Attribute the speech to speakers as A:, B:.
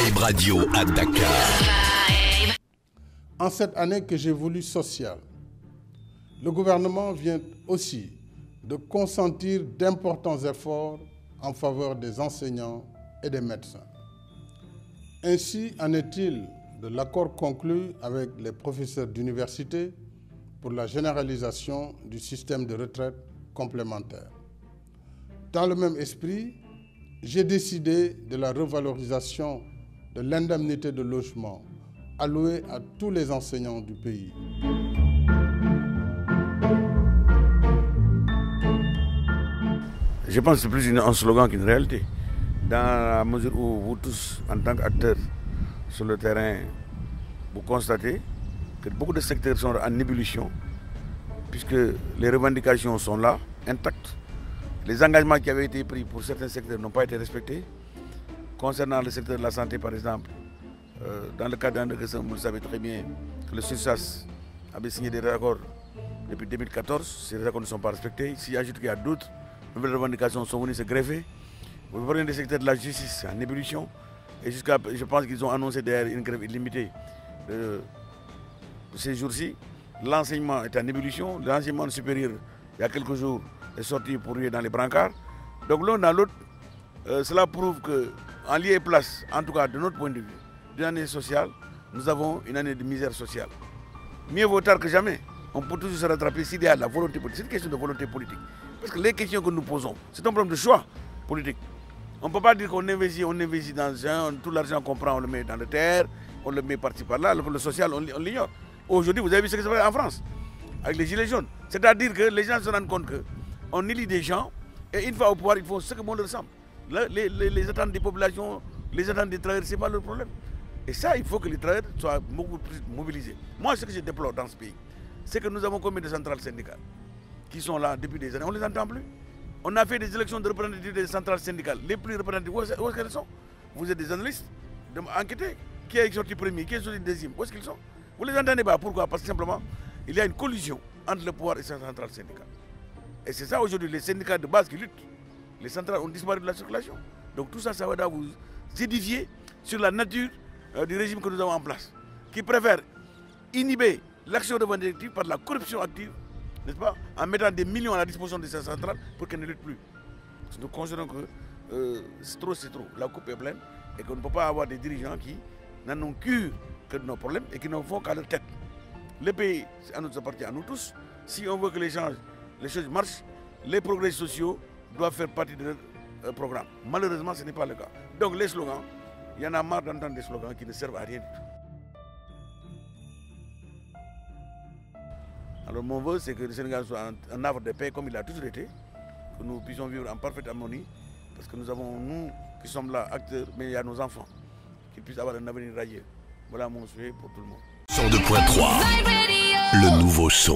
A: Vibe Radio à Dakar.
B: En cette année que j'ai voulu sociale, le gouvernement vient aussi de consentir d'importants efforts en faveur des enseignants et des médecins. Ainsi en est-il de l'accord conclu avec les professeurs d'université pour la généralisation du système de retraite complémentaire. Dans le même esprit, j'ai décidé de la revalorisation de l'indemnité de logement allouée à tous les enseignants du pays.
C: Je pense que c'est plus un slogan qu'une réalité. Dans la mesure où vous tous, en tant qu'acteurs sur le terrain, vous constatez que beaucoup de secteurs sont en ébullition, puisque les revendications sont là, intactes. Les engagements qui avaient été pris pour certains secteurs n'ont pas été respectés. Concernant le secteur de la santé, par exemple, dans le cadre d'André-Guessin, vous le savez très bien, que le SUSAS avait signé des accords depuis 2014. Ces accords ne sont pas respectés. S'il ajoute qu'il y a d'autres nouvelles revendications sont venues se greffer. Vous prenez des secteurs de la justice en ébullition. Et jusqu'à, je pense qu'ils ont annoncé d'ailleurs une grève illimitée ces jours-ci. L'enseignement est en ébullition. L'enseignement supérieur, il y a quelques jours, est sorti pour lui dans les brancards. Donc l'un dans l'autre, cela prouve qu'en lieu et place, en tout cas de notre point de vue, d'une année sociale, nous avons une année de misère sociale. Mieux vaut tard que jamais. On peut toujours se rattraper s'il y a la volonté politique. C'est une question de volonté politique. Parce que les questions que nous posons, c'est un problème de choix politique. On ne peut pas dire qu'on investit dans tout l'argent qu'on prend, on le met dans la terre, on le met par-ci par-là, alors que le social, on l'ignore. Aujourd'hui, vous avez vu ce qui se passe en France, avec les gilets jaunes. C'est-à-dire que les gens se rendent compte qu'on élit des gens, et une fois au pouvoir, ils font ce que bon leur semble. Les attentes des populations, les attentes des travailleurs, ce n'est pas leur problème. Et ça, il faut que les travailleurs soient beaucoup plus mobilisés. Moi, ce que je déplore dans ce pays, c'est que nous avons combien de centrales syndicales qui sont là depuis des années, on ne les entend plus. On a fait des élections de représentatifs des centrales syndicales. Les plus représentatives, où est-ce qu'elles sont? Vous êtes des analystes, enquêtez. Qui est sorti premier, qui est sorti deuxième? Où est-ce qu'ils sont? Vous ne les entendez pas. Pourquoi? Parce que simplement, il y a une collision entre le pouvoir et ces centrales syndicales. Et c'est ça aujourd'hui, les syndicats de base qui luttent. Les centrales ont disparu de la circulation. Donc tout ça, ça va vous édifier sur la nature du régime que nous avons en place, qui préfère inhiber l'action revendicative par la corruption active, n'est-ce pas, en mettant des millions à la disposition de ces centrales pour qu'elles ne luttent plus. Nous considérons que c'est trop, la coupe est pleine et qu'on ne peut pas avoir des dirigeants qui n'en ont cure que de nos problèmes et qui ne font qu'à leur tête. Le pays, ça nous appartient à nous tous. Si on veut que les choses marchent, les progrès sociaux doivent faire partie de leur programme. Malheureusement, ce n'est pas le cas. Donc les slogans, il y en a marre d'entendre des slogans qui ne servent à rien du tout. Alors mon vœu, c'est que le Sénégal soit un havre de paix comme il a toujours été, que nous puissions vivre en parfaite harmonie, parce que nous avons, nous qui sommes là, acteurs, mais il y a nos enfants, qui puissent avoir un avenir radieux. Voilà mon souhait pour tout le monde.
A: 102.3, le nouveau son.